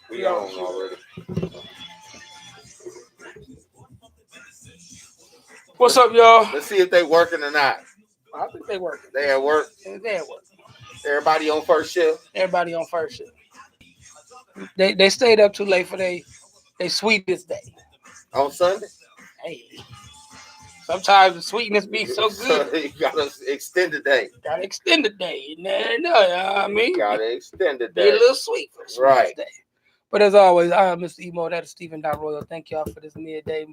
We on already. What's up, y'all? Let's see if they working or not. I think they working. They at work. They at work. Everybody on first shift. Everybody on first shift. They stayed up too late for they sweetest day. On Sunday. Hey. Sometimes the sweetness be so good. So you got an extended day. Got to extend the day. You know what I mean? Got an extended Be day. a little sweet for the sweetest day. But as always, I am Mr. Emo. That is Stephen Royal. Thank y'all for this midday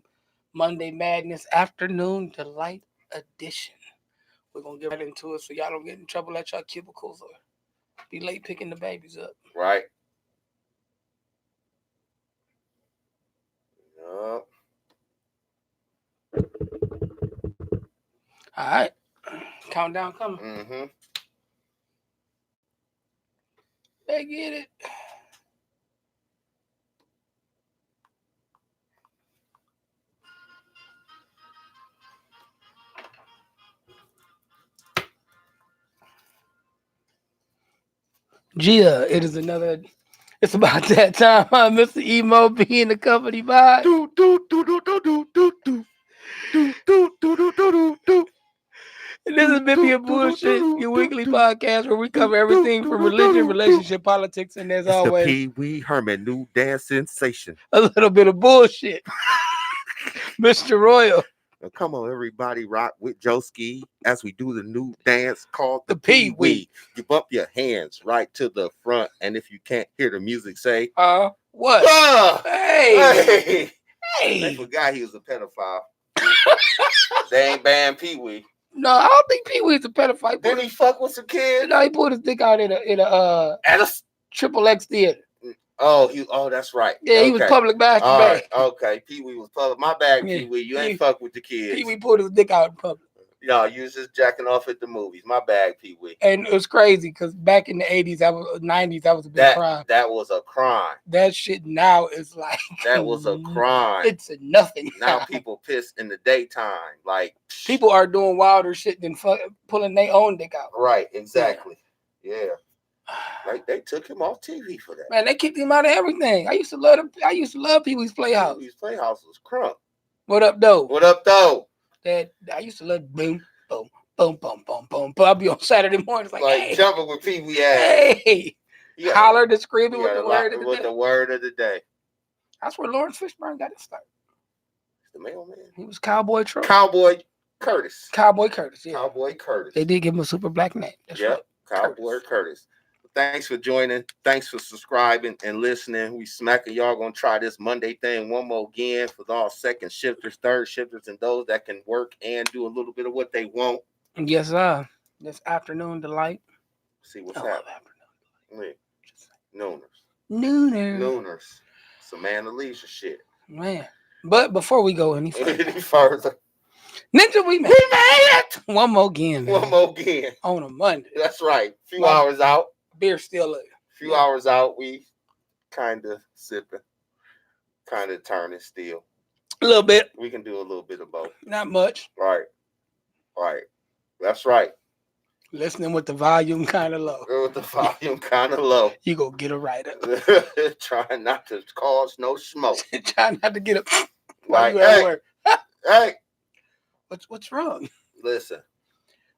Monday Madness Afternoon Delight edition. We're going to get right into it so y'all don't get in trouble at y'all cubicles or be late picking the babies up. Right. Yep. All right. Countdown coming. Mm-hmm. They get it. Gia, it is another. It's about that time, Mr. Emo being accompanied by. And this is Bippy and Bullshit, your weekly podcast where we cover everything from religion, relationship, politics, and as always, the Pee Wee Herman new dance sensation. A little bit of bullshit. Mr. Royal. Now, come on, everybody, rock with Joski as we do the new dance called the Pee Wee. You bump your hands right to the front, and if you can't hear the music, say, what? Hey! They forgot he was a pedophile. They ain't banned Pee Wee. No, I don't think Pee Wee's a pedophile. Didn't he fuck with some kids? No, he pulled his dick out in a triple X theater. Oh, that's right. Yeah, he was public masturbating. Okay, Pee Wee was public. My bad, Pee Wee. You ain't fuck with the kids. Pee Wee pulled his dick out in public. No, you was just jacking off at the movies. My bad, Pee Wee. And it was crazy because back in the 80s, 90s, that was a big crime. That was a crime. That shit now is like that was a crime. It's a nothing. Now people piss in the daytime. Like people are doing wilder shit than pulling their own dick out. Right, exactly. Yeah. Like they took him off TV for that. Man, they kicked him out of everything. I used to love Pee Wee's Playhouse. Pee Wee's Playhouse was crunk. What up, though? That I used to love boom, boom, boom, boom, boom, boom. But I'll be on Saturday mornings like hey, jumping with Pee Wee ass. Hey, holler to screaming with the word of the day. That's where Lawrence Fishburne got his start. The mailman. He was Cowboy Troy. Cowboy Curtis. Yeah. Cowboy Curtis. They did give him a super black name. That's right. Cowboy Curtis. Thanks for joining. Thanks for subscribing and listening. We smacking y'all gonna try this Monday thing one more again for all second shifters, third shifters, and those that can work and do a little bit of what they want. Yes, sir. This afternoon delight. See what's happening. Nooners. Samantha Leisure shit. Man. But before we go any further. Ninja, we made it. One more again. On a Monday. That's right. Few hours out. Beer still lit. Few hours out. We kind of sipping. Kind of turning still. A little bit. We can do a little bit of both. Not much. Right. That's right. Listening with the volume kind of low. You go get a writer. Trying not to cause no smoke. Trying not to get up. Like, hey. What's wrong? Listen.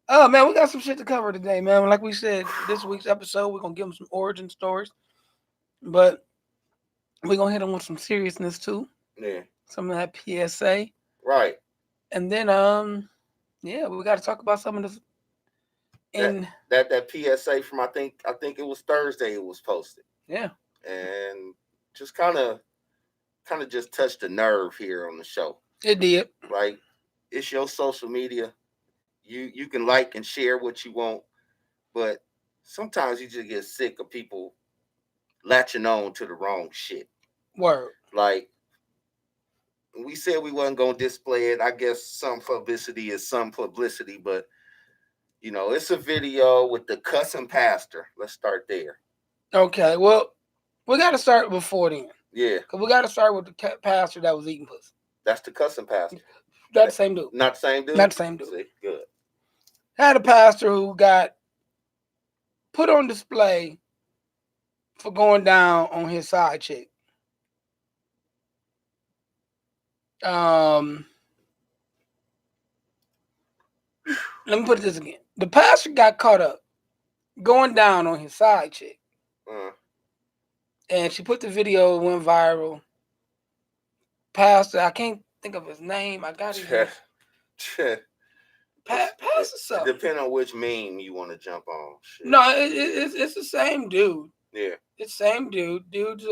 Oh, man, we got some shit to cover today, man. Like we said, this week's episode, we're going to give them some origin stories. But we're going to hit them with some seriousness, too. Yeah. Some of that PSA. Right. And then, we got to talk about some of this. That PSA from, I think it was Thursday it was posted. Yeah. And just kind of just touched the nerve here on the show. It did. Like, it's your social media. You can like and share what you want, but sometimes you just get sick of people latching on to the wrong shit. Word. Like, we said we wasn't going to display it. I guess some publicity is some publicity, but, it's a video with the cussing pastor. Let's start there. Okay, well, we got to start before then. Yeah. Because we got to start with the pastor that was eating pussy. That's the cussing pastor. Not the same dude. Not the same dude? Not the same dude. See, good. Had a pastor who got put on display for going down on his side chick. Let me put this again. The pastor got caught up going down on his side chick. And she put the video, went viral. Pastor, I can't think of his name. I got it here. Pastor something. Depending on which meme you want to jump on. Shit. No, it's the same dude. Yeah. It's the same dude. Dude's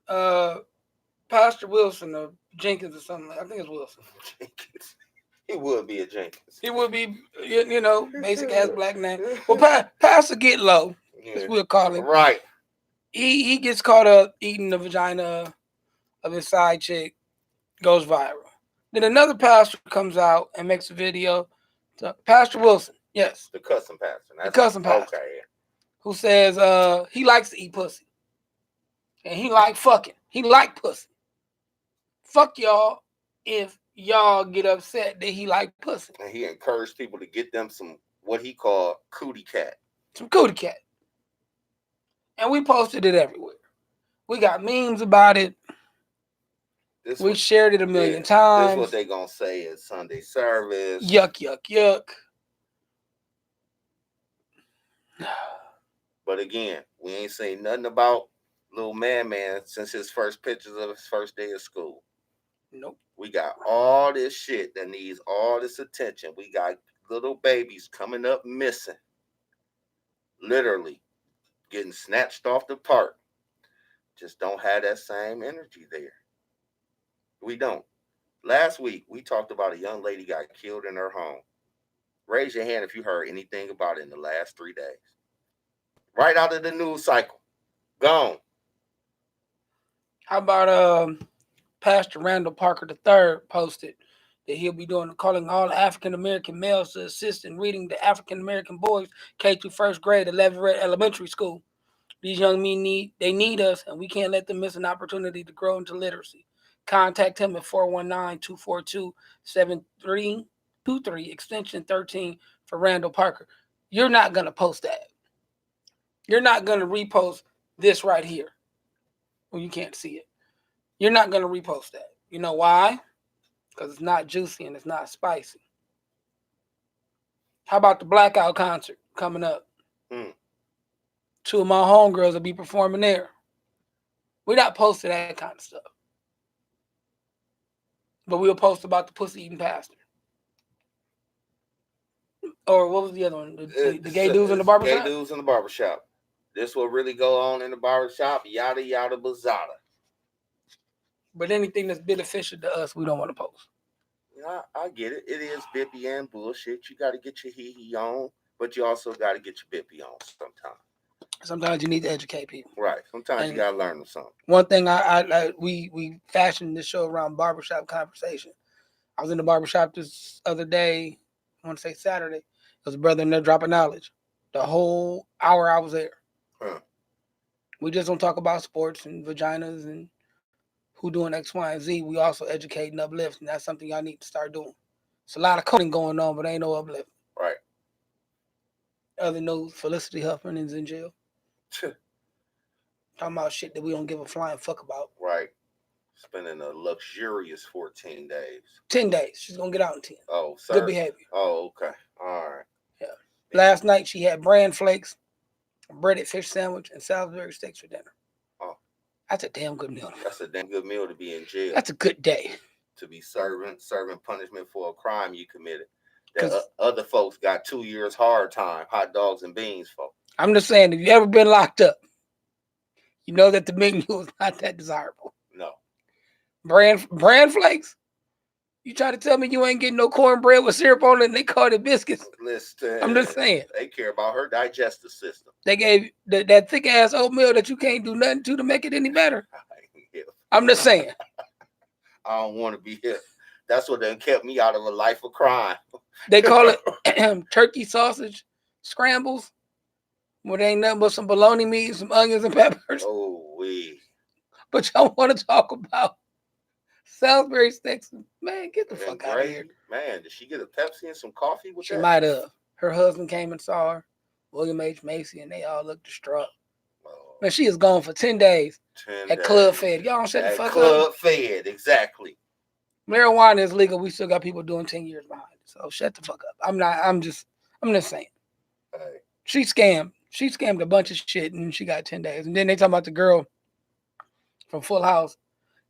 Pastor Wilson or Jenkins or something. I think it's Wilson. Jenkins. He would be a Jenkins. He would be, basic ass black name. Well, Pastor Get Low, as we'll call him. Right. He gets caught up eating the vagina of his side chick, goes viral. Then another pastor comes out and makes a video. Pastor Wilson, yes. The cussing pastor. The cussing pastor. Okay. Who says he likes to eat pussy. And he like fucking. He like pussy. Fuck y'all if y'all get upset that he like pussy. And he encouraged people to get them some, what he called cootie cat. Some cootie cat. And we posted it everywhere. We got memes about it. We shared it a million times. This is what they gonna say at Sunday service. Yuck, yuck, yuck. But again, we ain't saying nothing about little man since his first pictures of his first day of school. Nope. We got all this shit that needs all this attention. We got little babies coming up missing. Literally getting snatched off the park. Just don't have that same energy there. We don't. Last week, we talked about a young lady got killed in her home. Raise your hand if you heard anything about it in the last 3 days. Right out of the news cycle. Gone. How about Pastor Randall Parker III posted that he'll be calling all African American males to assist in reading to African American boys K through first grade at Leverett Elementary School. These young men need us, and we can't let them miss an opportunity to grow into literacy. Contact him at 419-242-7323, extension 13 for Randall Parker. You're not going to post that. You're not going to repost this right here. Well, you can't see it. You're not going to repost that. You know why? Because it's not juicy and it's not spicy. How about the Blackout concert coming up? 2 of my homegirls will be performing there. We're not posting that kind of stuff. But we'll post about the pussy eating pastor. Or what was the other one? The gay dudes in the barbershop? Gay dudes in the barbershop. This will really go on in the barbershop. Yada, yada, bazada. But anything that's beneficial to us, we don't want to post. Yeah, I get it. It is bippy and bullshit. You got to get your hee-hee on, but you also got to get your bippy on sometimes. Sometimes you need to educate people. Right. Sometimes you got to learn them something. One thing we fashioned this show around barbershop conversation. I was in the barbershop this other day, I want to say Saturday. There was a brother in there dropping knowledge. The whole hour I was there. We just don't talk about sports and vaginas and who doing X, Y, and Z. We also educate and uplift, and that's something y'all need to start doing. It's a lot of coding going on, but ain't no uplift. Right. Other news, Felicity Huffman is in jail. Talking about shit that we don't give a flying fuck about. Right. Spending a luxurious 14 days. 10 days. She's going to get out in 10. Oh, sorry. Good behavior. Oh, okay. All right. Yeah. Last night, she had bran flakes, a breaded fish sandwich, and Salisbury steaks for dinner. Oh. That's a damn good meal. That's a damn good meal to be in jail. That's a good day. To be serving punishment for a crime you committed. That other folks got 2 years hard time, hot dogs and beans for. I'm just saying, if you ever been locked up, you know that the menu is not that desirable. No. Bran flakes? You try to tell me you ain't getting no cornbread with syrup on it and they call it biscuits? Listen. I'm just saying. They care about her digestive system. They gave that thick-ass oatmeal that you can't do nothing to make it any better. I'm just saying. I don't want to be here. That's what done kept me out of a life of crime. They call it turkey sausage scrambles. Where there ain't nothing but some bologna meat, some onions and peppers. Oh, wee. But y'all want to talk about Salisbury steaks. Man, get the fuck out of here. Man, did she get a Pepsi and some coffee with she that? She might have. Her husband came and saw her. William H. Macy, and they all look distraught. Oh, Man, she is gone for 10 days 10 at Club days. Fed. Y'all don't shut the At fuck up. Club Fed, exactly. Marijuana is legal. We still got people doing 10 years behind it. So shut the fuck up. I'm just saying. Hey, She scammed a bunch of shit and she got 10 days. And then they talking about the girl from Full House.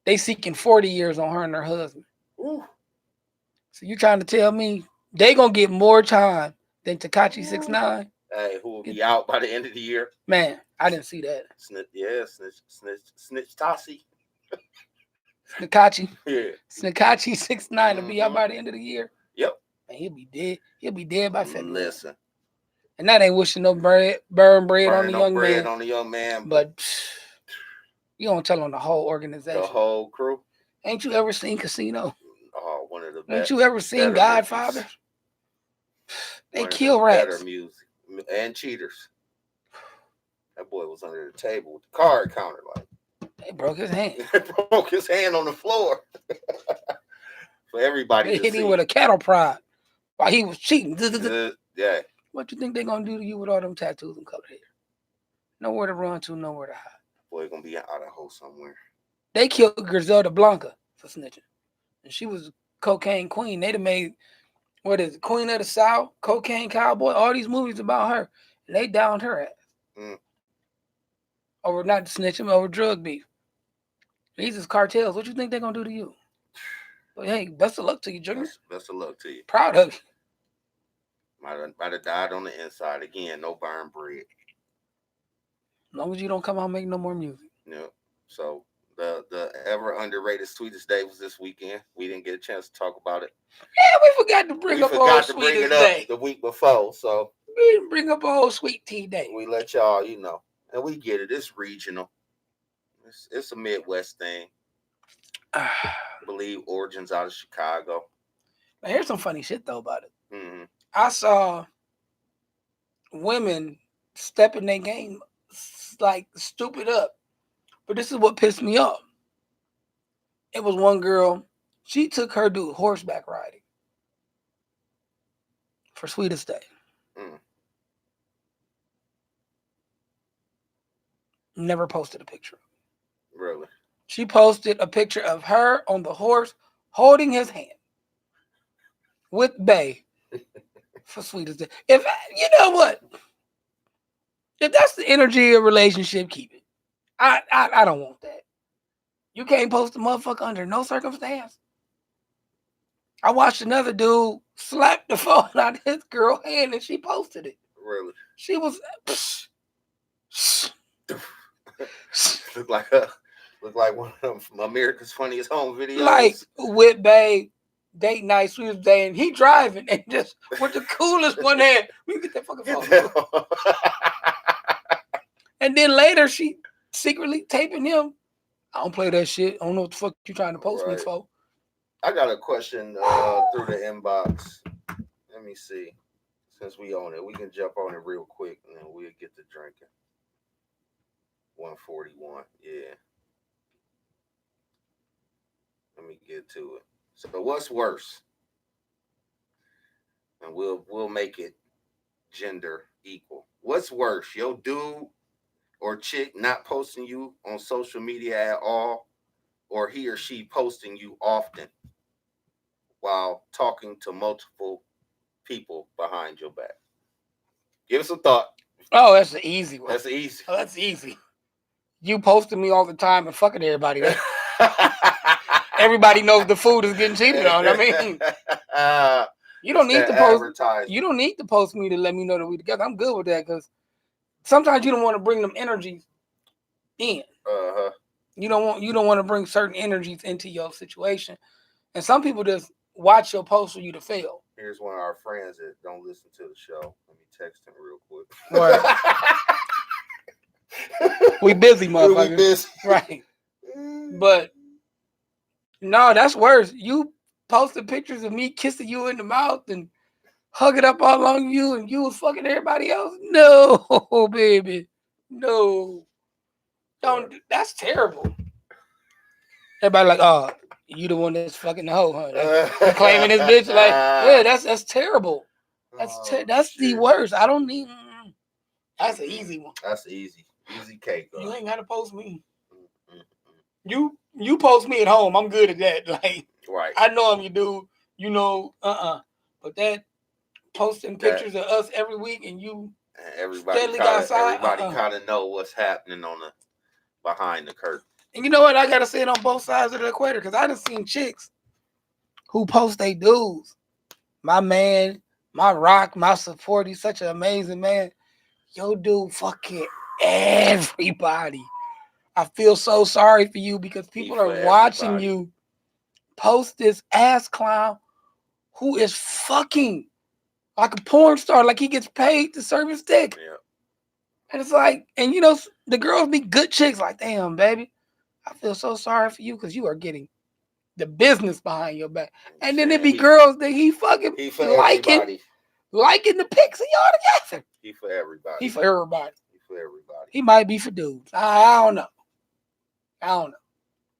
They seeking 40 years on her and her husband. ooh. So you trying to tell me they gonna get more time than Tekashi 6ix9ine? Hey, who will be out by the end of the year? Man, I didn't see that. Snitch Tassi. Snakachi Yeah. 6ix9ine to be out by the end of the year. Yep. And he'll be dead. He'll be dead by February. Listen. And that ain't wishing no burn bread on Burning the no young bread man. on the young man. But you don't tell on the whole organization. The whole crew. Ain't you ever seen Casino? Oh, one of the best. Ain't you ever seen Godfather? They kill rats. Better music and cheaters. That boy was under the table with the card counter, like They broke his hand. broke his hand on the floor for everybody They to hit see. him with a cattle prod while he was cheating. Yeah. What you think they gonna do to you with all them tattoos and colored hair? Nowhere to run to, nowhere to hide. Boy, gonna be out of hole somewhere. They killed Griselda Blanca for snitching, and she was cocaine queen. They'd have made Queen of the South, Cocaine Cowboy, all these movies about her, and they downed her ass over not snitching, over drug beef. These is cartels. What you think they're gonna do to you? But hey, best of luck to you, Junior. Best of luck to you. Proud of you. Might have died on the inside again. No burn bread. As long as you don't come out and make no more music. Yeah. So the ever underrated Sweetest Day was this weekend. We didn't get a chance to talk about it. Yeah, we forgot to bring up old Sweetest Day the week before. So we didn't bring up old Sweet Tea Day. We let y'all, and we get it. It's regional. It's a Midwest thing. I believe origins out of Chicago. Now, here's some funny shit though about it. Mm-hmm. I saw women stepping their game like stupid up, but this is what pissed me off. It was one girl. She took her dude horseback riding for Sweetest Day. Never posted a picture. Really? She posted a picture of her on the horse holding his hand with Bay for Sweetest Day. If you know what, if that's the energy of a relationship, keep it. I don't want that. You can't post a motherfucker under no circumstance. I watched another dude slap the phone out of his girl hand and she posted it. Really? She was look like one of them America's Funniest Home videos. Like with Bay, date night, Sweetest Day, and he driving and just with the coolest one hand. We get that fucking phone. And then later she secretly taping him. I don't play that shit. I don't know what the fuck you trying to post me for. I got a question through the inbox. Let me see. Since we own it, we can jump on it real quick and then we'll get to drinking. 141. Yeah. Let me get to it. So what's worse? And we'll make it gender equal. What's worse? Your dude or chick not posting you on social media at all, or he or she posting you often while talking to multiple people behind your back? Give us a thought. Oh, that's the easy one. That's easy. Oh, that's easy. You posting me all the time and fucking everybody. Everybody knows the food is getting cheated on. I mean, you don't need to post. You don't need to post me to let me know that we together. I'm good with that because sometimes you don't want to bring them energies in. You don't want to bring certain energies into your situation, and some people just watch your post for you to fail. Here's one of our friends that don't listen to the show. Let me text him real quick. Right. We busy, motherfucker. We busy. Right. But no, that's worse. You posted pictures of me kissing you in the mouth and hugging up all on you, and you was fucking everybody else. No, baby. No. Don't. That's terrible. Everybody like, oh, you the one that's fucking the hoe, huh? Claiming this bitch like, yeah, that's terrible. That's the worst. I don't need. That's an easy one. That's easy cake. You ain't gotta post me. Mm-mm. You post me at home. I'm good at that. Like, Right. I know you do. You know, But that posting pictures of us every week and you Everybody kind of know what's happening on the behind the curtain. And you know what? I gotta say it on both sides of the equator because I done seen chicks who post they dudes. My man, my rock, my support. He's such an amazing man. Yo, dude, fucking everybody. I feel so sorry for you because people are watching you post this ass clown who is fucking like a porn star, like he gets paid to serve his dick. Yeah. And it's like, and you know, the girls be good chicks, like, damn, baby, I feel so sorry for you because you are getting the business behind your back. And then it be girls that he fucking liking the pics of y'all together. He for everybody. He for everybody. He for everybody. He might be for dudes. I don't know.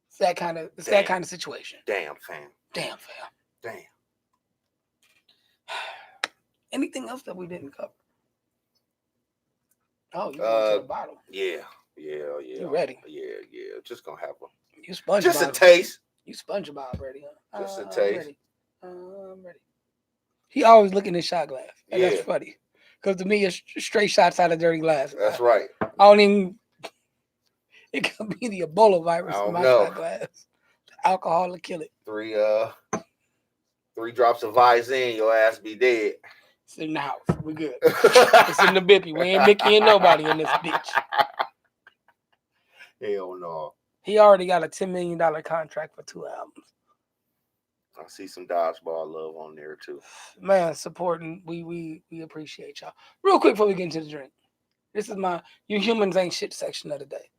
It's that kind of situation. Damn, fam. Damn. Anything else that we didn't cover? Oh, you going to the bottle. Yeah. You ready? Yeah. Just gonna have You SpongeBob. Just a taste. You SpongeBob ready, huh? Just a taste. I'm ready. He always looking in shot glass. And yeah. That's funny. Because to me, it's straight shots out of dirty glass. That's right. I don't even... It could be the Ebola virus in my shot glass. Alcohol will kill it. 3 drops of Visine, your ass be dead. It's in the house. We good. It's in the bippy. We ain't Mickey and nobody in this bitch. Hell no. He already got a $10 million contract for 2 albums. I see some dodgeball love on there too. Man, supporting. We appreciate y'all. Real quick before we get into the drink. This is my You Humans Ain't Shit section of the day.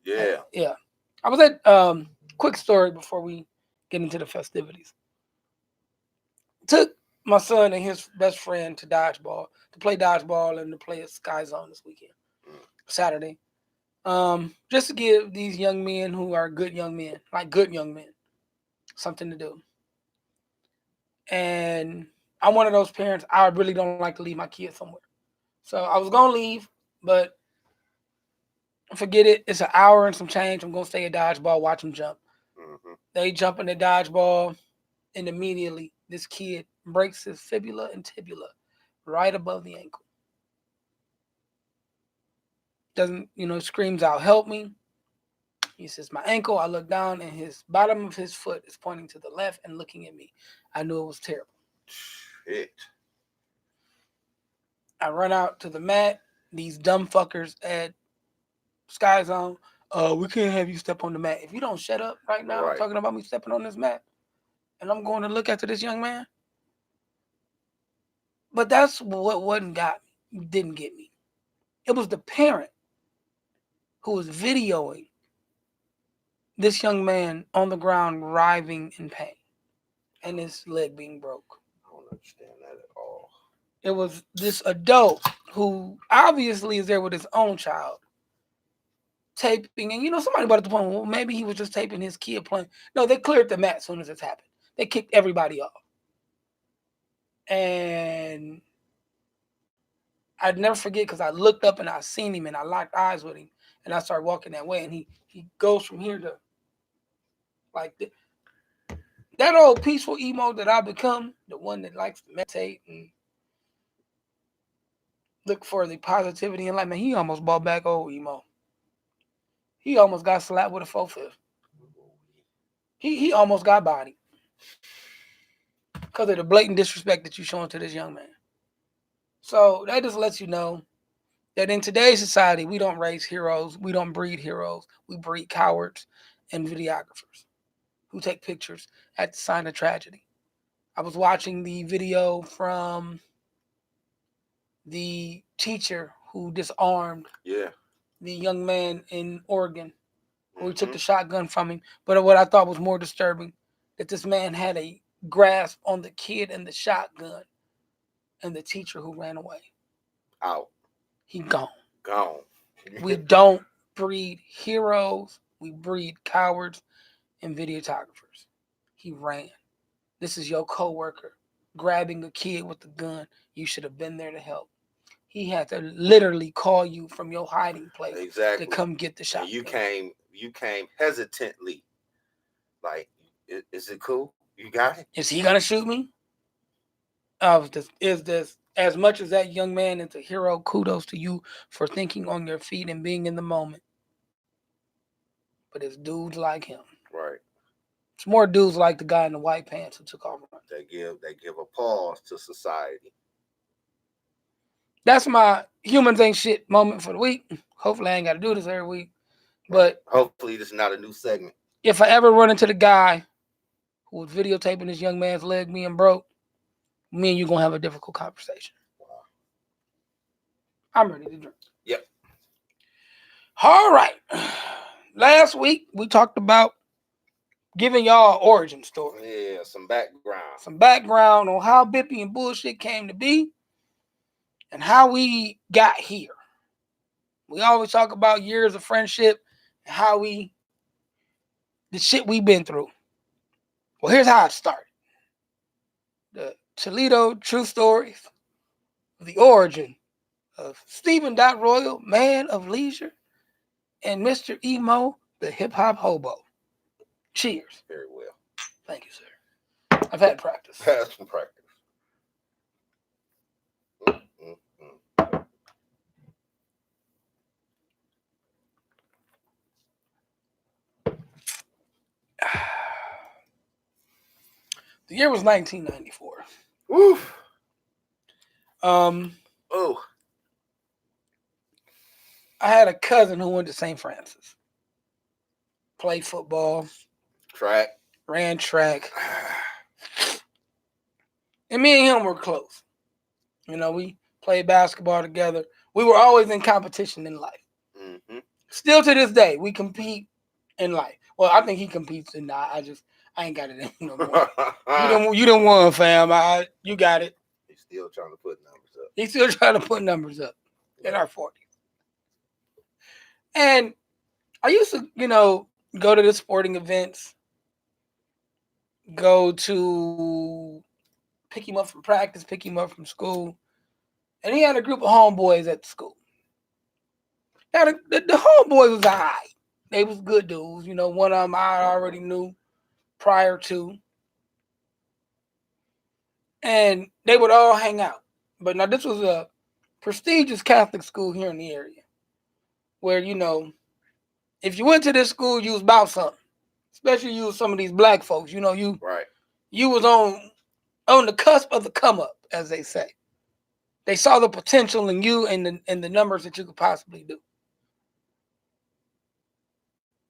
Yeah. Yeah. I was at quick story before we get into the festivities. Took my son and his best friend to play dodgeball and to play at Sky Zone this weekend. Saturday. Just to give these young men who are good young men, something to do. And I'm one of those parents, I really don't like to leave my kids somewhere. So I was going to leave, but forget it. It's an hour and some change. I'm going to stay at dodgeball, watch them jump. Mm-hmm. They jump in the dodgeball, and immediately this kid breaks his fibula and tibula right above the ankle. Screams out, help me. He says, my ankle. I look down and his bottom of his foot is pointing to the left and looking at me. I knew it was terrible. Shit. I run out to the mat. These dumb fuckers at Sky Zone, we can't have you step on the mat. If you don't shut up right now, talking about me stepping on this mat, and I'm going to look after this young man. But that's what didn't get me. It was the parent who was videoing this young man on the ground writhing in pain and his leg being broke. I don't understand that at all. It was this adult who obviously is there with his own child taping, and somebody brought up the point, well, maybe he was just taping his kid playing. No, they cleared the mat as soon as this happened. They kicked everybody off. And I'd never forget because I looked up and I seen him and I locked eyes with him and I started walking that way and he goes from here to like that old peaceful emo that I become, the one that likes to meditate and look for the positivity in life. Man, he almost bought back old emo. He almost got slapped with a 4-5. He almost got bodied because of the blatant disrespect that you're showing to this young man. So that just lets you know that in today's society, we don't raise heroes. We don't breed heroes. We breed cowards and videographers who take pictures at the sign of tragedy. I was watching the video from the teacher who disarmed the young man in Oregon who took the shotgun from him. But what I thought was more disturbing, that this man had a grasp on the kid and the shotgun and the teacher who ran away. Out. He gone. Gone. We don't breed heroes. We breed cowards and videographers. He ran. This is your coworker grabbing a kid with a gun. You should have been there to help. he had to literally call you from your hiding place Exactly. to come get the shot. And you came hesitantly. Like, is it cool? You got it? Is he gonna shoot me? Is this as much as that young man is a hero? Kudos to you for thinking on your feet and being in the moment. But it's dudes like him. Right. It's more dudes like the guy in the white pants who took off running. They give a pause to society. That's my humans ain't shit moment for the week. Hopefully I ain't got to do this every week. But hopefully this is not a new segment. If I ever run into the guy who was videotaping this young man's leg being broke, me and you gonna have a difficult conversation. Wow. I'm ready to drink. Yep. All right. Last week we talked about giving y'all an origin story. Yeah, some background. Some background on how Bippy and Bullshit came to be and how we got here. We always talk about years of friendship and how the shit we've been through. Well, here's how it started. The Toledo True Stories, the origin of Stephen Royal, man of leisure, and Mr. Emo, the hip hop hobo. Cheers. Very well. Thank you, sir. I've had practice. Had some practice. The year was 1994. Woof. I had a cousin who went to St. Francis. Played football. Ran track. And me and him were close. You know, we played basketball together. We were always in competition in life. Mm-hmm. Still to this day, we compete in life. Well, I think he competes in I ain't got it in no more. You done won, fam. You got it. He's still trying to put numbers up. He's still trying to put numbers up in our 40s. And I used to, go to the sporting events, go to pick him up from practice, pick him up from school. And he had a group of homeboys at the school. Now, the homeboys was all right. They was good dudes. One of them I already knew prior to. And they would all hang out. But now this was a prestigious Catholic school here in the area. Where, if you went to this school, you was about something. Especially you was some of these black folks. You was on the cusp of the come up, as they say. They saw the potential in you and the numbers that you could possibly do.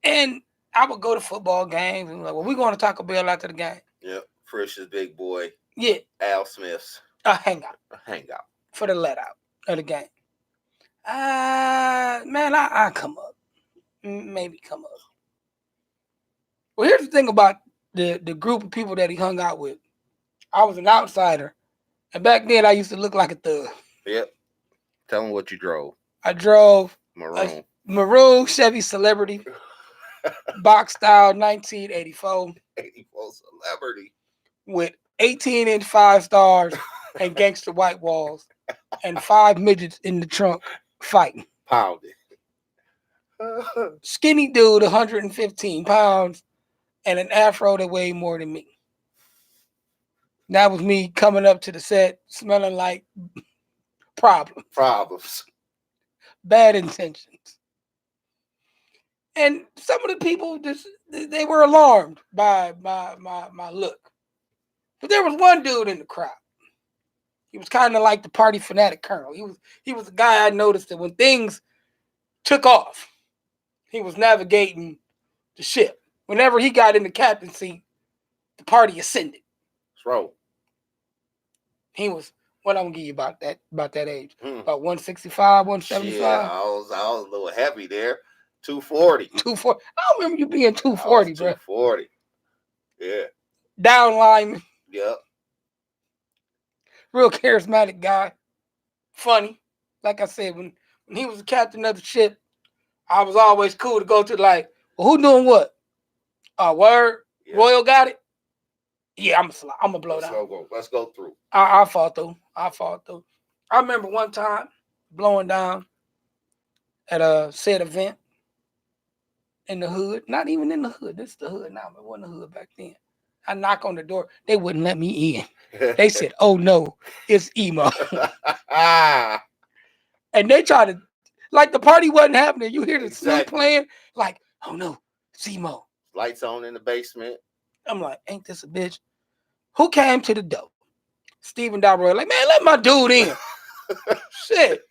And I would go to football games and like, well, we're going to Taco Bell after the game. Yep. Frisch's big boy. Yeah. Al Smith's. A hangout. For the let out of the game. Man, I come up. Maybe come up. Well, here's the thing about the group of people that he hung out with. I was an outsider. And back then, I used to look like a thug. Yep. Tell them what you drove. I drove a maroon Chevy Celebrity, box style 1984. 84 Celebrity. With 18-inch 5-stars and gangster white walls and 5 midgets in the trunk fighting. Pounded. Skinny dude, 115 pounds, and an afro that weighed more than me. That was me coming up to the set smelling like problems. Bad intentions. And some of the people they were alarmed by my look. But there was one dude in the crowd. He was kind of like the party fanatic colonel. He was the guy I noticed that when things took off, he was navigating the ship. Whenever he got in the captain's seat, the party ascended. That's right. He was, what I'm gonna give you about that age? About 165, 175. Yeah, I was a little heavy there. 240. 240. I don't remember you being 240, bro. 240. Yeah. Down lineman. Yep. Real charismatic guy. Funny. Like I said, when he was the captain of the ship, I was always cool to go to well, who doing what? Word? Yeah. Royal got it? Yeah, I'm gonna blow down. Let's go through. I fought through. I remember one time blowing down at a said event in the hood. Not even in the hood. This is the hood now, but it wasn't the hood back then. I knock on the door. They wouldn't let me in. They said, "Oh no, it's emo." And they tried to, like, the party wasn't happening. You hear the Snoop playing, like, "Oh no, it's emo." Lights on in the basement. I'm like, ain't this a bitch? Who came to the door? Stephen Dalroy, like, man, let my dude in. Shit.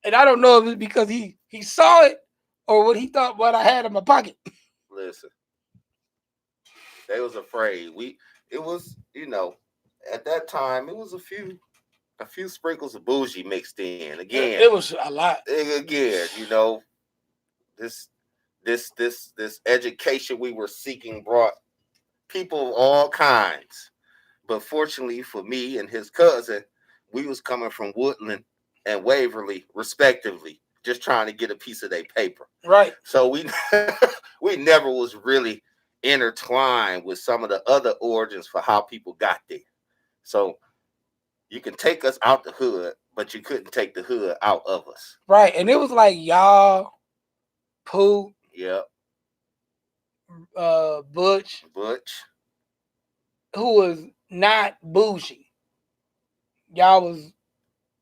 And I don't know if it's because he saw it or what he thought what I had in my pocket. Listen, they was afraid. It was, at that time it was a few sprinkles of bougie mixed in. Again, it was a lot. Again, this education we were seeking brought people of all kinds. But fortunately for me and his cousin, we was coming from Woodland and Waverly, respectively, just trying to get a piece of their paper. Right. So we never was really intertwined with some of the other origins for how people got there. So you can take us out the hood, but you couldn't take the hood out of us. Right. And it was like y'all, Pooh. Yep. Butch. Who was not bougie. Y'all was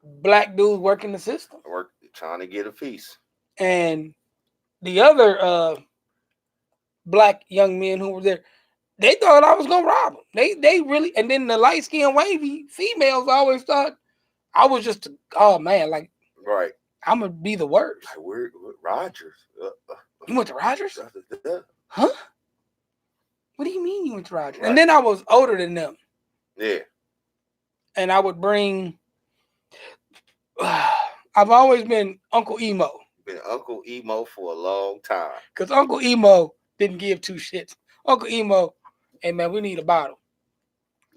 black dudes working the system. Trying to get a piece. And the other black young men who were there, they thought I was gonna rob them. They really, and then the light skinned wavy females always thought I was just, oh man, like, right. I'm gonna be the worst. Like, we're Rogers. You went to Rogers? Huh? What do you mean you went to Rogers? Right. And then I was older than them. Yeah. And I would bring. I've always been Uncle Emo. Been Uncle Emo for a long time. Because Uncle Emo didn't give two shits. Uncle Emo, hey man, we need a bottle.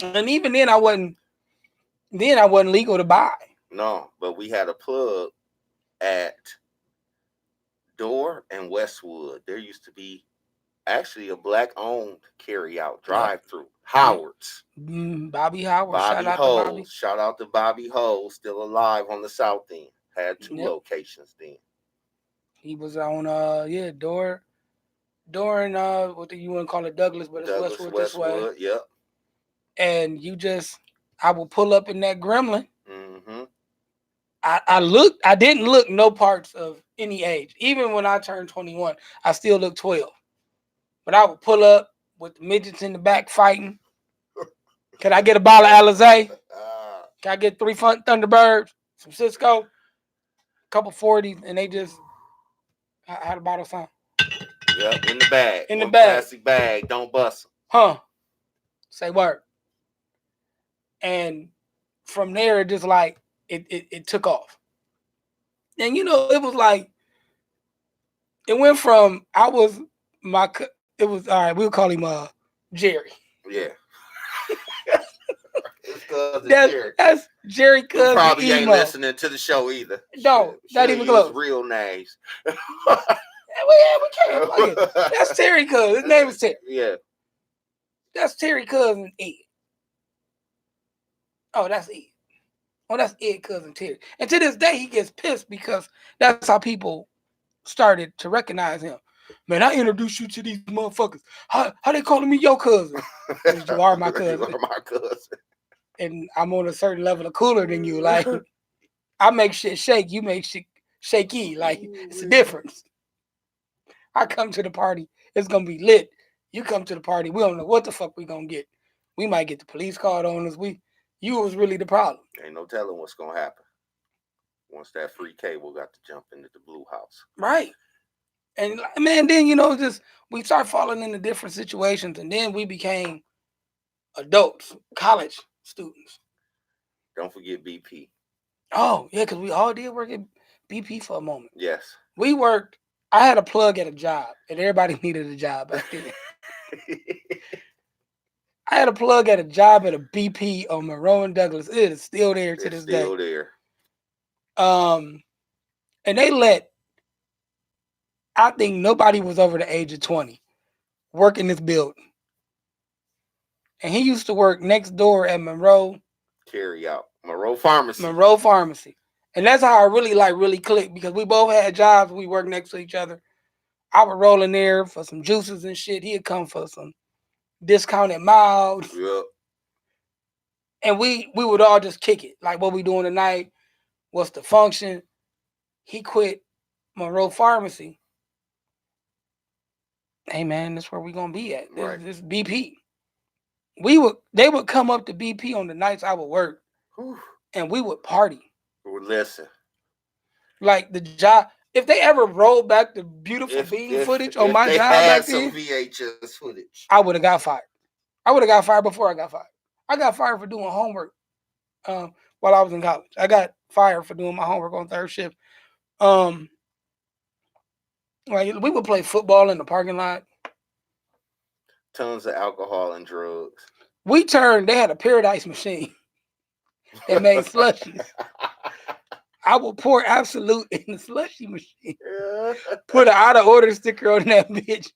And even then I wasn't legal to buy. No, but we had a plug at Door and Westwood. There used to be actually a black-owned carry-out drive-through. Howard's. Bobby Howard. Shout out to Bobby Ho, still alive on the South End. Had two locations then. He was on Door and what do you want to call it, Douglas, but it's Westwood this way. Yep. And I will pull up in that Gremlin. Mm-hmm. I didn't look no parts of any age. Even when I turned 21, I still looked 12. But I would pull up with the midgets in the back fighting. Can I get a bottle of Alizé? Can I get 3 Thunderbirds, some Cisco, a couple 40s, and they just had a bottle of something. Yep, in the bag. In the bag. Plastic bag, don't bust them. Huh. Say word. And from there, it just like, it took off. And, it was like, it went from, it was, all right, we'll call him Jerry. Yeah. That's Jerry Cousin. Probably ain't listening to the show either. No, not even close. Real names. we can't. That's Terry Cousin. His name is Terry. Yeah. That's Terry Cousin Ed. Oh, that's Ed. Oh, that's Ed Cousin Terry. And to this day, he gets pissed because that's how people started to recognize him. Man, I introduced you to these motherfuckers. How they calling me your cousin? Because you are my cousin. You are my cousin. And I'm on a certain level of cooler than you. Like, I make shit shake, you make shit shaky. Like, it's a difference. I come to the party, it's gonna be lit. You come to the party, we don't know what the fuck we gonna get. We might get the police called on us. You was really the problem. Ain't no telling what's gonna happen once that free cable got to jump into the blue house. Right. And man, then just we start falling into different situations, and then we became adults, college students. Don't forget BP. Oh yeah, because we all did work at BP for a moment. Yes. We worked. I had a plug at a job, and everybody needed a job back then. I had a plug at a job at a BP on Monroe and Douglas. It is still there to this day. Still there. And they let, I think nobody was over the age of 20 work in this building. And he used to work next door at Monroe. Carry out. Monroe Pharmacy. And that's how I really clicked because we both had jobs. We worked next to each other. I would roll in there for some juices and shit. He'd come for some discounted miles. Yep. And we would all just kick it. Like, what we doing tonight? What's the function? He quit Monroe Pharmacy. Hey man, that's where we gonna be at. This BP. They would come up to BP on the nights I would work. Whew. And we would party. Listen. Like the job, if they ever rolled back the beautiful bean footage on my job back then, VHS footage, I would have got fired. I would have got fired before I got fired. I got fired for doing homework while I was in college. I got fired for doing my homework on third shift. Like we would play football in the parking lot. Tons of alcohol and drugs. They had a Paradise machine that made slushies. I would pour Absolute in the slushy machine. Put an out of order sticker on that bitch.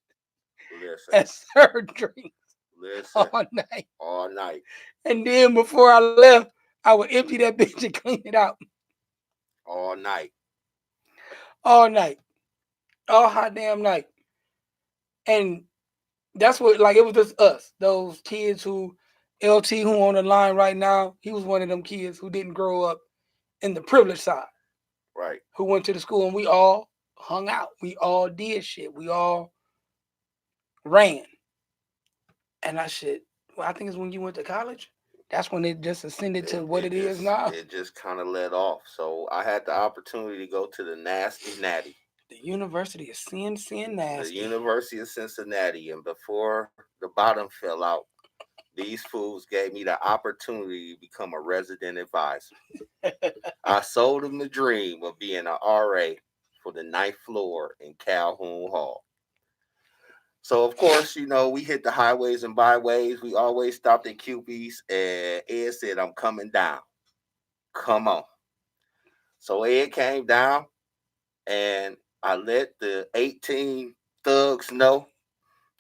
Listen. And serve drinks. Listen. All night. All night. And then before I left, I would empty that bitch and clean it out. All night. All night. All hot damn night. And that's what, like, it was just us. Those kids who, LT who on the line right now, he was one of them kids who didn't grow up in the privileged side. Right. Who went to the school and we all hung out. We all did shit. We all ran. And I said, well, I think it's when you went to college. That's when it just ascended to what it is now. It just kind of let off. So I had the opportunity to go to the Nasty Natty. The University of Cincinnati. The University of Cincinnati. And before the bottom fell out, these fools gave me the opportunity to become a resident advisor. I sold them the dream of being an RA for the 9th floor in Calhoun Hall. So, of course, we hit the highways and byways. We always stopped at QB's, and Ed said, I'm coming down. Come on. So Ed came down, and I let the 18 thugs know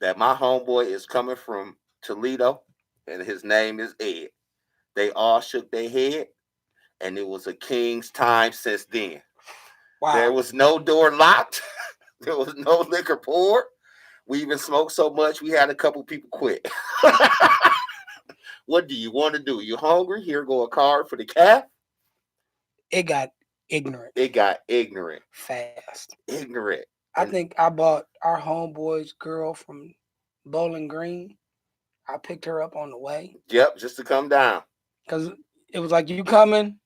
that my homeboy is coming from Toledo, and his name is Ed. They all shook their head, and it was a king's time since then. Wow. There was no door locked. There was no liquor poured. We even smoked so much, we had a couple people quit. What do you want to do? You hungry? Here go a card for the cab. It got ignorant. Fast. Ignorant. I think I bought our homeboy's girl from Bowling Green. I picked her up on the way. Yep, just to come down. Because it was like, you coming?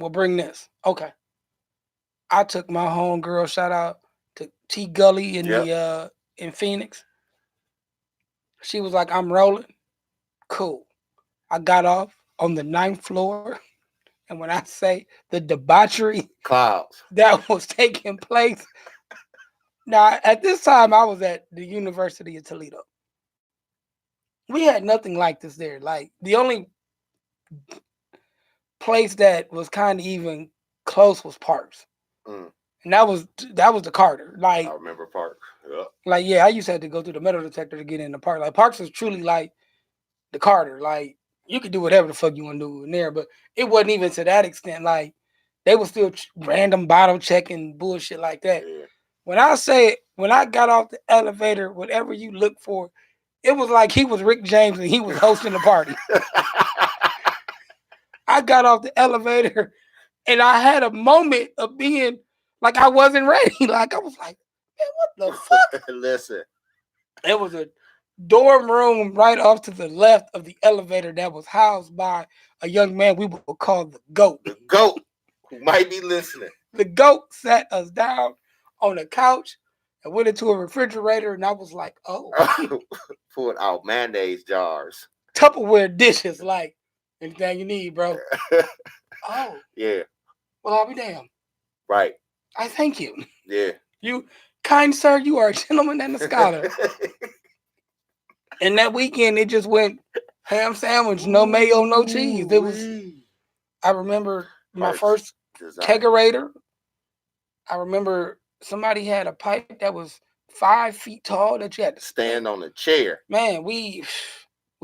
We'll bring this. Okay. I took my homegirl, shout out to T Gully in Phoenix. She was like, I'm rolling. Cool. I got off on the 9th floor. And when I say the debauchery clouds that was taking place. Now, at this time, I was at the University of Toledo. We had nothing like this there. Like, the only place that was kind of even close was Parks. And that was the Carter. Like, I remember Parks. Yeah. Like, yeah, I used to have to go through the metal detector to get in the park. Like, Parks was truly like the Carter. Like, you could do whatever the fuck you want to do in there, but it wasn't even to that extent. Like, they were still random bottle checking bullshit like that. Yeah. When I got off the elevator, whatever you look for, it was like he was Rick James and he was hosting the party. I got off the elevator and I had a moment of being like I wasn't ready. Like, I was like, man, what the fuck? Listen. It was a dorm room right off to the left of the elevator that was housed by a young man we would call the GOAT. The GOAT, who might be listening. The GOAT sat us down on a couch and went into a refrigerator, and I was like, oh. Pulled out mayonnaise jars. Tupperware dishes, like, anything you need, bro. Oh. Yeah. Well, I'll be damned. Right. I thank you. Yeah. You, kind sir, you are a gentleman and a scholar. And that weekend, it just went ham sandwich, no mayo, no cheese. It was. I remember my first kegerator. I remember somebody had a pipe that was 5 feet tall that you had to stand on a chair. Man, we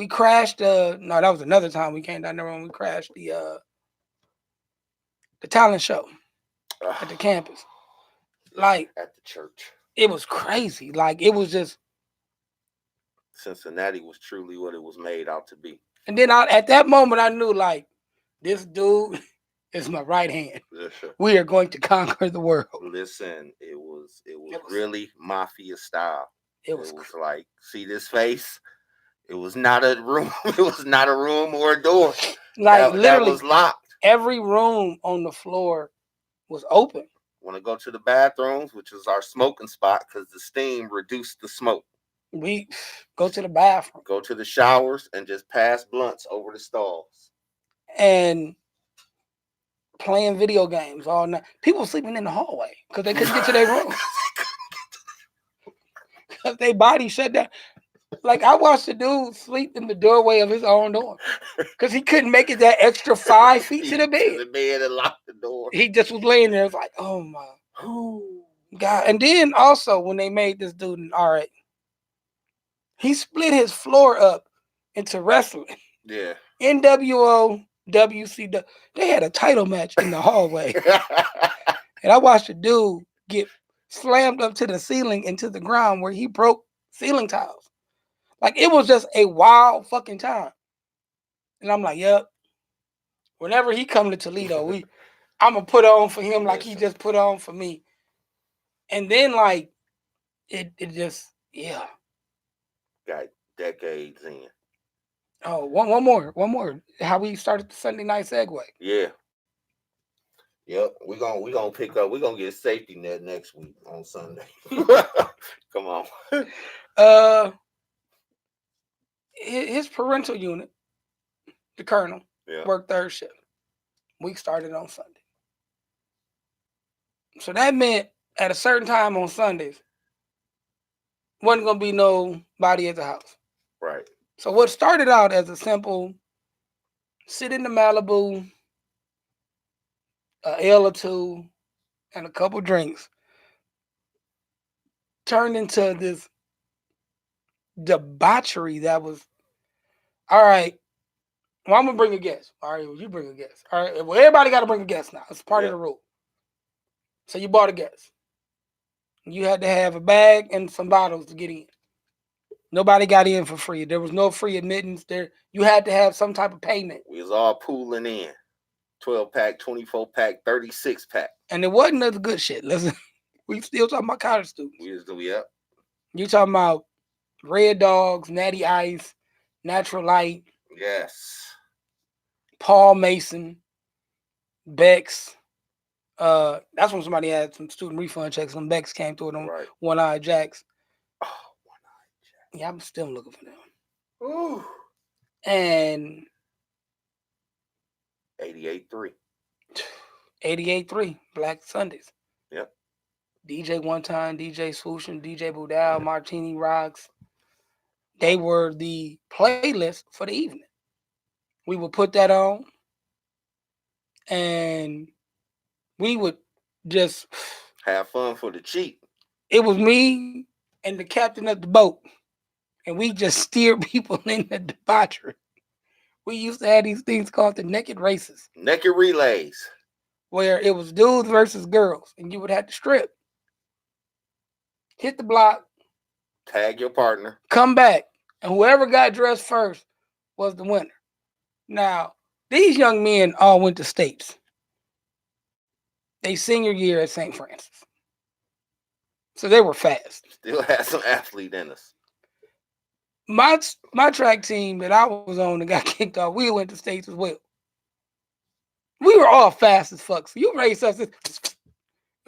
crashed. No, that was another time we came down there when we crashed the talent show. at the campus. Like at the church. it was crazy. Like it was just. Cincinnati was truly what it was made out to be. And then at that moment, I knew like this dude is my right hand. We are going to conquer the world. Listen, it was really mafia style. It was like, see this face? It was not a room. It was not a room or a door. Like literally, that was locked. Every room on the floor was open. Want to go to the bathrooms, which is our smoking spot, because the steam reduced the smoke. We go to the bathroom, go to the showers, and just pass blunts over the stalls. And playing video games all night. People sleeping in the hallway because they couldn't get to their room. Because their body shut down. Like I watched a dude sleep in the doorway of his own door because he couldn't make it that extra 5 feet to the bed. To the bed and lock the door. He just was laying there. It was like, oh my God. And then also when they made this dude an RA, he split his floor up into wrestling. Yeah. NWO, WCW. They had a title match in the hallway. And I watched a dude get slammed up to the ceiling and to the ground where he broke ceiling tiles. Like it was just a wild fucking time. And I'm like, yep. Whenever he come to Toledo, I'm gonna put on for him like he just put on for me. And then like it just got decades in. Oh, one more. How we started the Sunday night segue. Yeah. Yep, we're gonna pick up. We're gonna get a safety net next week on Sunday. Come on. His parental unit, the colonel, worked third shift. We started on Sunday. So that meant at a certain time on Sundays, wasn't gonna be nobody at the house. Right. So what started out as a simple sit in the Malibu, a ale or two, and a couple drinks, turned into this debauchery that was, all right, well, I'm going to bring a guest. All right, well, you bring a guest. All right, well, everybody got to bring a guest now. It's part of the rule. So you bought a guest. You had to have a bag and some bottles to get in. Nobody got in for free. There was no free admittance there. You had to have some type of payment. We was all pooling in. 12-pack, 24-pack, 36-pack. And it wasn't the good shit. Listen, we still talking about college students. You talking about Red Dogs, Natty Ice, Natural Light. Yes. Paul Mason, Bex. That's when somebody had some student refund checks. Some Bex came through them. Right. One-Eyed Jacks. Oh, One-Eyed Jacks. Yeah, I'm still looking for them. Ooh. And 88.3. 88.3, Black Sundays. Yep. DJ One Time, DJ Swooshin, DJ Boudal, Martini Rocks. They were the playlist for the evening. We would put that on, and we would just have fun for the cheap. It was me and the captain of the boat, and we just steered people in the debauchery. We used to have these things called the naked races. Naked relays. Where it was dudes versus girls, and you would have to strip. Hit the block. Tag your partner. Come back. And whoever got dressed first was the winner. Now, these young men all went to States. They senior year at St. Francis. So they were fast. Still had some athlete in us. My track team that I was on that got kicked off, we went to States as well. We were all fast as fuck. So you race us, and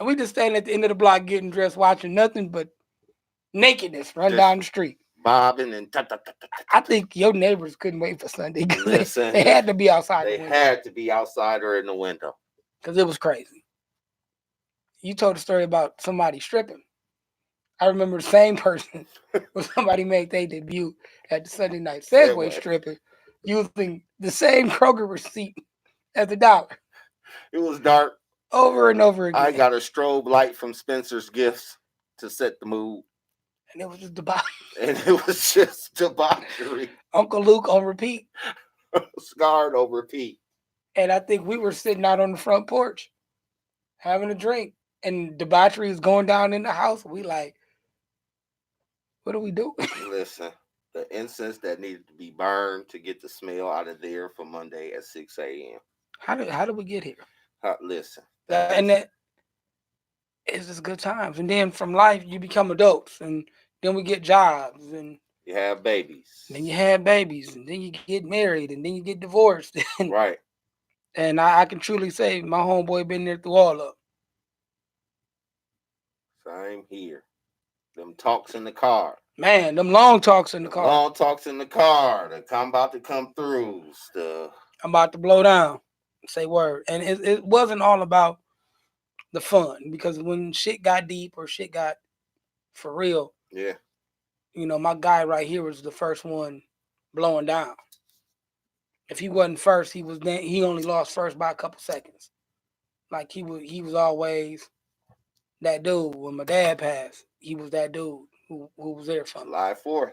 we just standing at the end of the block getting dressed, watching nothing but nakedness run down the street. Bobbing and I think your neighbors couldn't wait for Sunday. They had to be outside. They had to be outside or in the window. Because it was crazy. You told a story about somebody stripping. I remember the same person when somebody made their debut at the Sunday night Segway stripping using the same Kroger receipt as the dollar. It was dark. Over and over again. I got a strobe light from Spencer's Gifts to set the mood. And it was just debauchery. And it was just debauchery. Uncle Luke on repeat. Scarred on repeat. And I think we were sitting out on the front porch. having a drink, and debauchery is going down in the house. We like, what do we do? Listen, the incense that needed to be burned to get the smell out of there for Monday at 6 a.m. How did we get here? Listen, And that is just good times. And then from life, you become adults, and then we get jobs, and you have babies. then you have babies, and then you get married, and then you get divorced. Right. And I can truly say my homeboy been there through all of them. Same here. Them talks in the car. Man, them long talks in the car. Long talks in the car. About to come through stuff. I'm about to blow down. Say word. And it wasn't all about the fun, because when shit got deep or shit got for real, yeah, my guy right here was the first one blowing down. If he wasn't first, he only lost first by a couple seconds. Like he was always that dude. When my dad passed, he was that dude who was there for me. July 4th.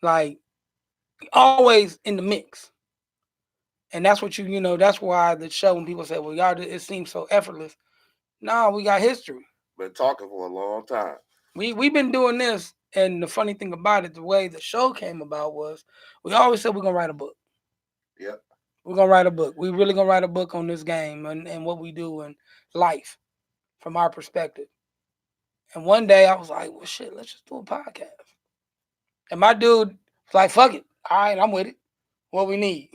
Like always in the mix. And that's what that's why the show, when people say, well, y'all, it seems so effortless. No, we got history. Been talking for a long time. We've been doing this, and the funny thing about it, the way the show came about was we always said we're going to write a book. Yep. We're going to write a book. We're really going to write a book on this game and what we do in life from our perspective. And one day I was like, well, shit, let's just do a podcast. And my dude was like, fuck it. All right, I'm with it. What we need?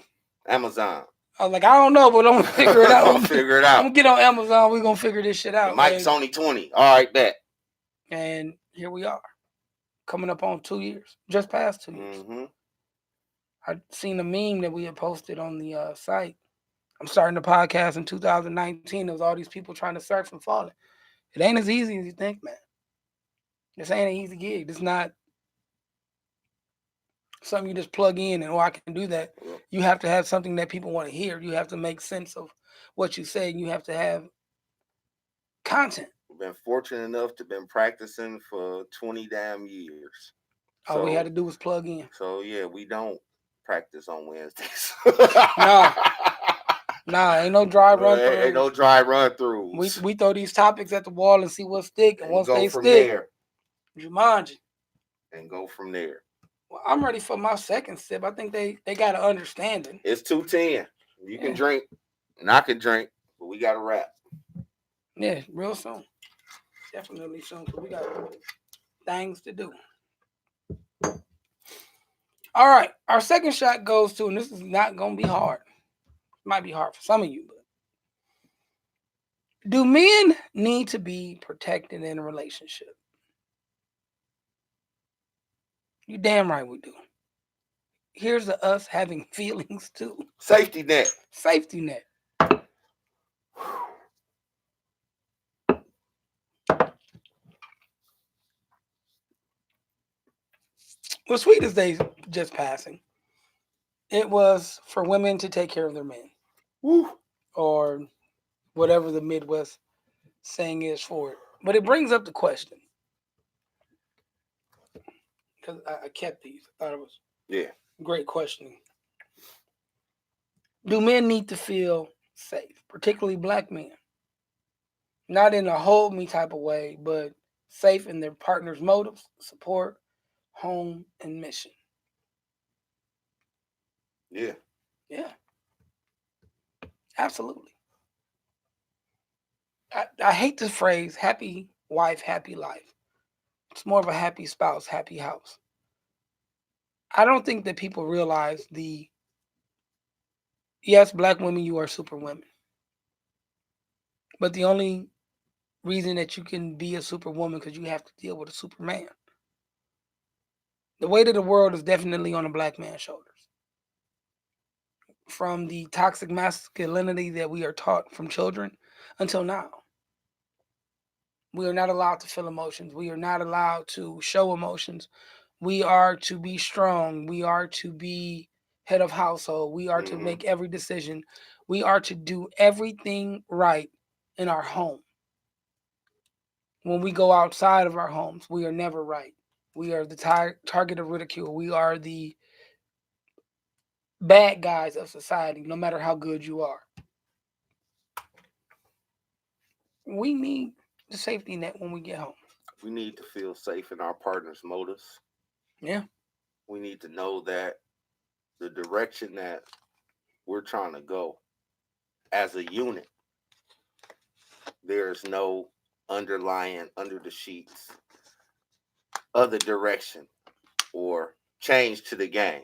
Amazon. I was like, I don't know, but I'm going to figure it out. I'm going to figure it out. I'm going to get on Amazon. We're going to figure this shit out. The mic's only 20. All right, bet. And here we are. Coming up on 2 years. Just past 2 years. Mm-hmm. I seen a meme that we had posted on the site. I'm starting the podcast in 2019. There was all these people trying to surf and falling. It ain't as easy as you think, man. This ain't an easy gig. It's not something you just plug in and, I can do that. You have to have something that people want to hear. You have to make sense of what you say. You have to have content. We've been fortunate enough to been practicing for 20 damn years. All we had to do was plug in. So, yeah, we don't practice on Wednesdays. Nah, ain't no dry run through. Ain't no dry run throughs. We throw these topics at the wall and see what stick. And once they stick, Jumanji. And go from there. Well, I'm ready for my second sip. I think they got an understanding. It's 2:10. You can drink, and I can drink, but we got to wrap. Yeah, real soon. Definitely soon, because we got things to do. All right, our second shot goes to, and this is not going to be hard. It might be hard for some of you, but do men need to be protected in a relationship? You damn right we do. Here's us having feelings too. Safety net. Safety net. Well, Sweetest Day just passing. It was for women to take care of their men. Woo. Or whatever the Midwest saying is for it. But it brings up the question. Because I kept these. I thought it was great questioning. Do men need to feel safe, particularly black men? Not in a hold me type of way, but safe in their partner's motives, support, home, and mission. Yeah. Yeah. Absolutely. I hate this phrase, happy wife, happy life. It's more of a happy spouse, happy house. I don't think that people realize yes, black women, you are super women. But the only reason that you can be a superwoman because you have to deal with a superman. The weight of the world is definitely on a black man's shoulders. From the toxic masculinity that we are taught from children until now. We are not allowed to feel emotions. We are not allowed to show emotions. We are to be strong. We are to be head of household. We are to make every decision. We are to do everything right in our home. When we go outside of our homes, we are never right. We are the target of ridicule. We are the bad guys of society, no matter how good you are. We need the safety net when we get home. We need to feel safe in our partner's motives. Yeah. We need to know that the direction that we're trying to go as a unit, there's no underlying under the sheets other direction or change to the game.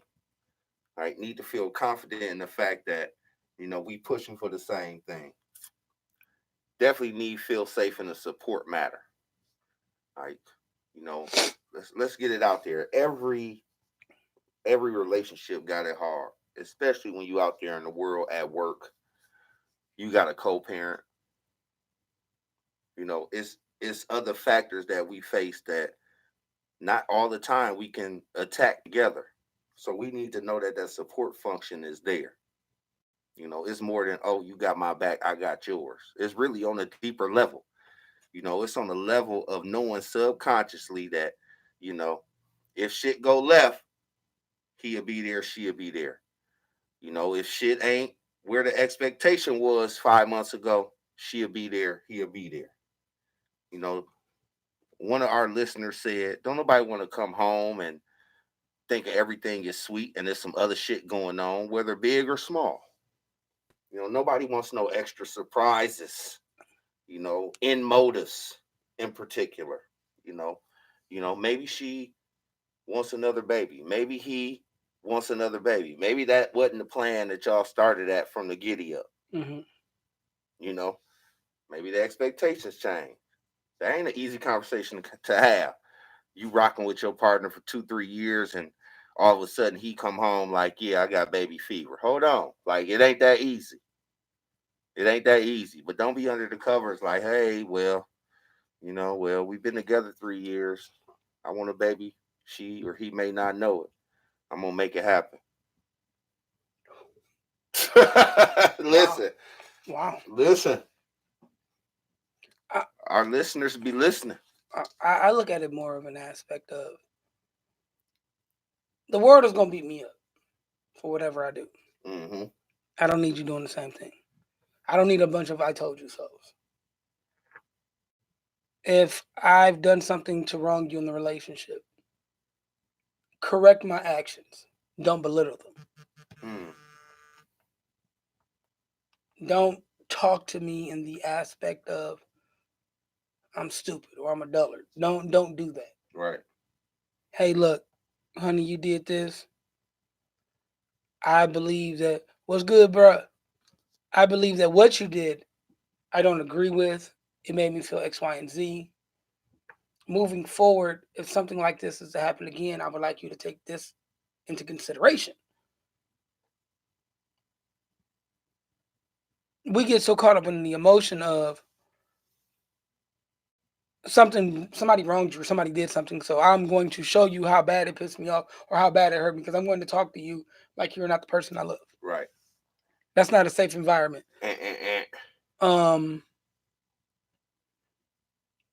Right? Need to feel confident in the fact that, we pushing for the same thing. Definitely need to feel safe in the support matter. Like, you know, let's get it out there. Every relationship got it hard, especially when you out there in the world at work. You got a co-parent. It's other factors that we face that not all the time we can attack together. So we need to know that that support function is there. It's more than, oh, you got my back, I got yours. It's really on a deeper level. It's on the level of knowing subconsciously that, you know, if shit go left, he'll be there, she'll be there. If shit ain't where the expectation was 5 months ago, she'll be there, he'll be there. You know, one of our listeners said, don't nobody want to come home and think everything is sweet and there's some other shit going on, whether big or small. Nobody wants no extra surprises, in motives in particular. You know, maybe she wants another baby. Maybe he wants another baby. Maybe that wasn't the plan that y'all started at from the giddy up. Mm-hmm. You know, maybe the expectations change. That ain't an easy conversation to have. You rocking with your partner for 2-3 years and all of a sudden he come home like, yeah, I got baby fever. Hold on. Like, it ain't that easy. It ain't that easy. But don't be under the covers like, hey, well, we've been together 3 years. I want a baby. She or he may not know it. I'm gonna make it happen. Listen. Wow. Listen. I, Our listeners be listening. I look at it more of an aspect of the world is gonna beat me up for whatever I do. Mm-hmm. I don't need you doing the same thing. I don't need a bunch of I told you so's. If I've done something to wrong you in the relationship, correct my actions. Don't belittle them. Don't talk to me in the aspect of I'm stupid or I'm a dullard. Don't do that. Right. Hey, look, honey, you did this. I believe that what's good, bro. I believe that what you did, I don't agree with. It made me feel X, Y, and Z. Moving forward, if something like this is to happen again, I would like you to take this into consideration. We get so caught up in the emotion of somebody wronged you or somebody did something, so I'm going to show you how bad it pissed me off or how bad it hurt me because I'm going to talk to you like you're not the person I love. Right. That's not a safe environment.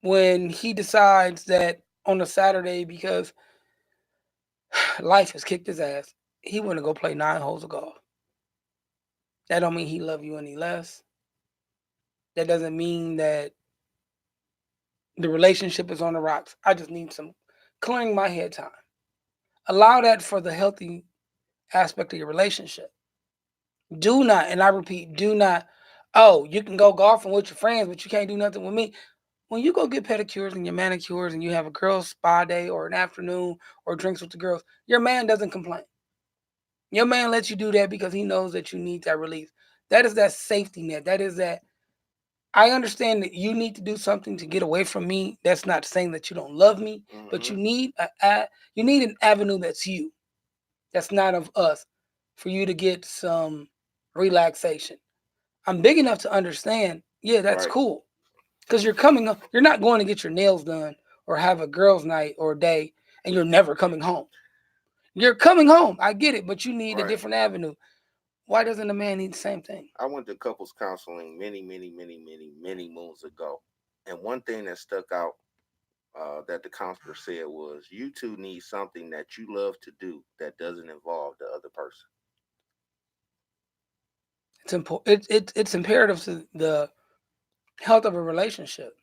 When he decides that on a Saturday, because life has kicked his ass, he want to go play 9 holes of golf. That don't mean he love you any less. That doesn't mean that the relationship is on the rocks. I just need some clearing my head time. Allow that for the healthy aspect of your relationship. Do not, and I repeat, do not, oh, you can go golfing with your friends, but you can't do nothing with me. When you go get pedicures and your manicures and you have a girls' spa day or an afternoon or drinks with the girls, your man doesn't complain. Your man lets you do that because he knows that you need that release. That is that safety net. That is that. I understand that you need to do something to get away from me. That's not saying that you don't love me, but you need an avenue that's you. That's not of us for you to get some relaxation. I'm big enough to understand, yeah, that's cool. Because you're not going to get your nails done or have a girls' night or a day and you're never coming home. You're coming home. I get it, but you need a different avenue. Why doesn't a man need the same thing? I went to couples counseling many, many, many, many, many moons ago. And one thing that stuck out that the counselor said was, you two need something that you love to do that doesn't involve the other person. It's important. It's imperative to Health of a relationship.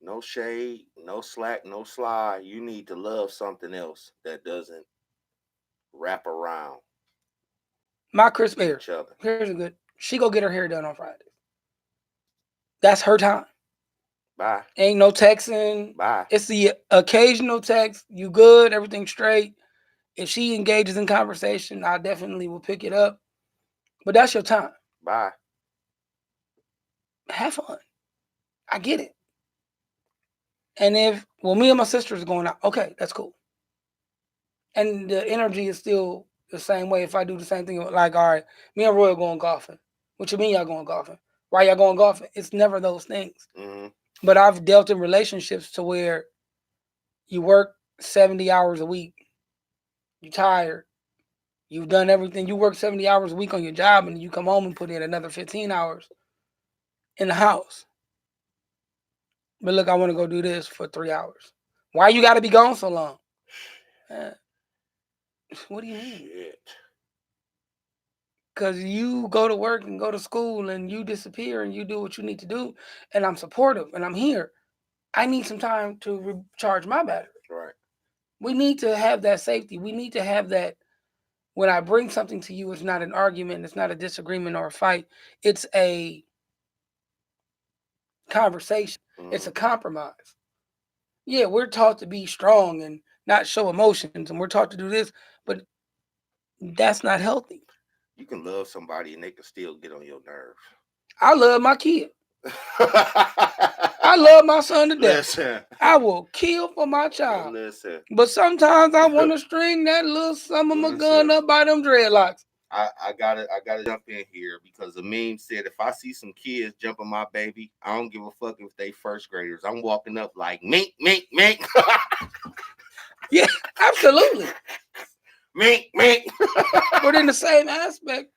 No shade, no slack, no slide. You need to love something else that doesn't wrap around My Chris Bear. each other. Here's a good. She go get her hair done on Fridays. That's her time. Bye. Ain't no texting. Bye. It's the occasional text. You good? Everything straight. If she engages in conversation, I definitely will pick it up. But that's your time. Bye. Have fun. I get it. And if, well, me and my sister is going out, okay, that's cool. And the energy is still the same way. If I do the same thing, like, all right, me and Roy are going golfing. What you mean y'all going golfing? Why y'all going golfing? It's never those things. Mm-hmm. But I've dealt in relationships to where you work 70 hours a week. You're tired. You've done everything. You work 70 hours a week on your job, and you come home and put in another 15 hours in the house. But look, I want to go do this for 3 hours. Why you got to be gone so long? What do you mean? Shit. Because you go to work and go to school and you disappear and you do what you need to do, and I'm supportive and I'm here. I need some time to recharge my battery. Right. We need to have that safety. We need to have that. When I bring something to you, it's not an argument, it's not a disagreement or a fight. It's a conversation. Mm-hmm. It's a compromise. Yeah, we're taught to be strong and not show emotions, and we're taught to do this, but that's not healthy. You can love somebody and they can still get on your nerves. I love my kid. I love my son to death. Listen. I will kill for my child. Listen. But sometimes I want to string that little son of a gun up by them dreadlocks. I gotta jump in here because the meme said if I see some kids jumping my baby, I don't give a fuck if they first graders. I'm walking up like mink, mink, mink. Yeah, absolutely. Mink, mink. But in the same aspect,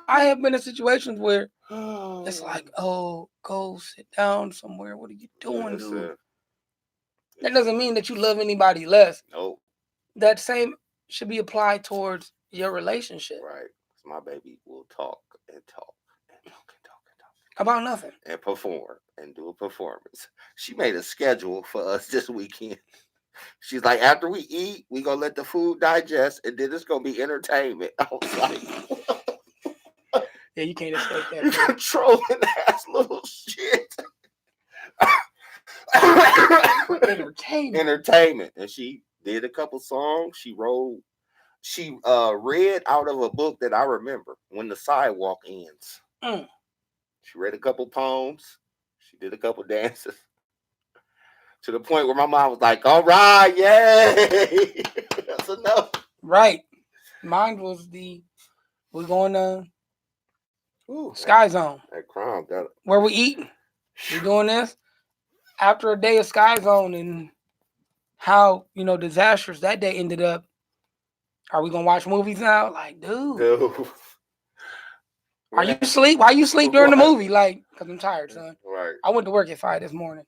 I have been in situations where it's like, oh, go sit down somewhere. What are you doing, dude? That doesn't mean that you love anybody less. Nope. That same should be applied towards your relationship. Right. My baby will talk and talk and talk and talk and talk. About nothing. And perform and do a performance. She made a schedule for us this weekend. She's like, after we eat, we gonna let the food digest, and then it's gonna be entertainment. I was like, yeah, you can't escape that. You controlling ass little shit. Entertainment. And she did a couple songs. She read out of a book that I remember, When the Sidewalk Ends. She read a couple poems. She did a couple dances. To the point where my mom was like, all right, yay. That's enough. Right. Mine was we're going to Sky Zone. That crime got it. Where we eating. We're doing this. After a day of Sky Zone and how, disastrous that day ended up, are we going to watch movies now? Like, dude. Are you asleep? Why you sleep during the movie? Like, because I'm tired, son. Right. I went to work at 5 this morning.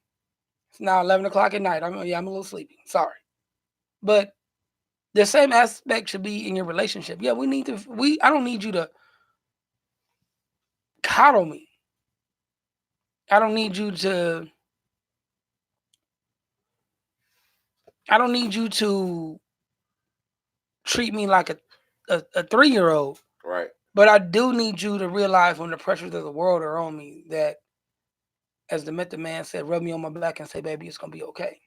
It's now 11 o'clock at night. I'm a little sleepy. Sorry. But the same aspect should be in your relationship. Yeah, I don't need you to coddle me. I don't need you to treat me like a 3-year-old. Right. But I do need you to realize when the pressures of the world are on me that, as the Method Man said, rub me on my back and say, baby, it's going to be okay.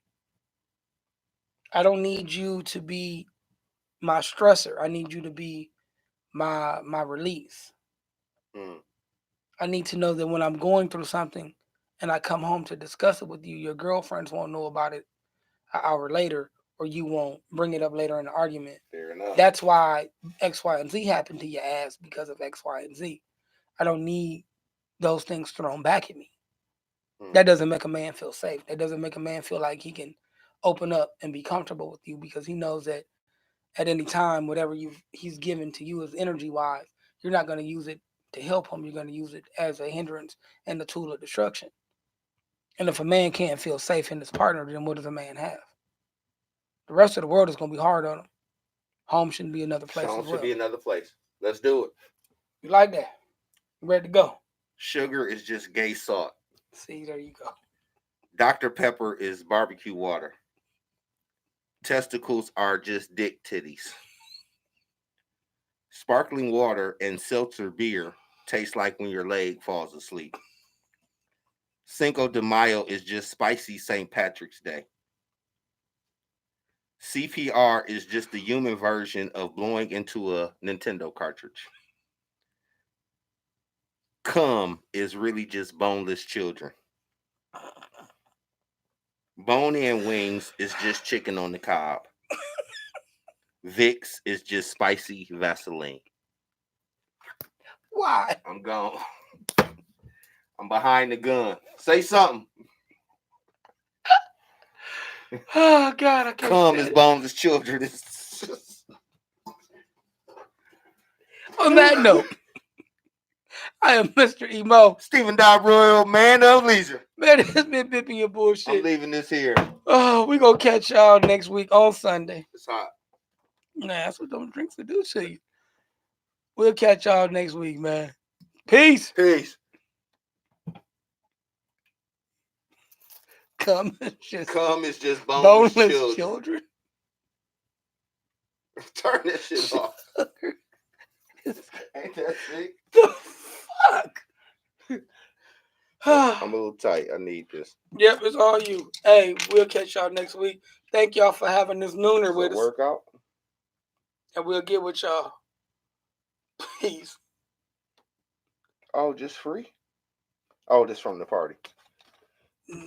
I don't need you to be my stressor. I need you to be my release. I need to know that when I'm going through something and I come home to discuss it with you, your girlfriends won't know about it an hour later, or you won't bring it up later in the argument. Fair enough. That's why X, Y, and Z happened to your ass because of X, Y, and Z. I don't need those things thrown back at me. That doesn't make a man feel safe. That doesn't make a man feel like he can open up and be comfortable with you, because he knows that at any time, whatever he's given to you as energy-wise, you're not going to use it to help him. You're going to use it as a hindrance and a tool of destruction. And if a man can't feel safe in his partner, then what does a man have? The rest of the world is going to be hard on him. Home shouldn't be another place. Home should be another place. Let's do it. You like that? You ready to go? Sugar is just gay salt. See, there you go. Dr. Pepper is barbecue water. Testicles are just dick titties. Sparkling water and seltzer beer taste like when your leg falls asleep. Cinco de Mayo is just spicy St. Patrick's Day. CPR is just the human version of blowing into a Nintendo cartridge. Cum is really just boneless children. Bone and wings is just chicken on the cob. Vicks is just spicy Vaseline. Why? I'm gone. I'm behind the gun. Say something. Oh God, I can't. Cum is boneless children. On that note, I am Mr. Emo. Stephen Dot Royal, man of leisure. Man, it's been bipping your I'm bullshit. leaving this here. Oh, we gonna catch y'all next week on Sunday. It's hot. Nah, that's what them drinks will do to you. We'll catch y'all next week, man. Peace. Peace. Cum is just boneless boneless children. children. Turn this shit off. Ain't that sick? The fuck? I'm a little tight. I need this. Yep, it's all you. Hey, we'll catch y'all next week. Thank y'all for having this nooner with us. Workout? And we'll get with y'all. Peace. Oh, just free? Oh, this from the party. No.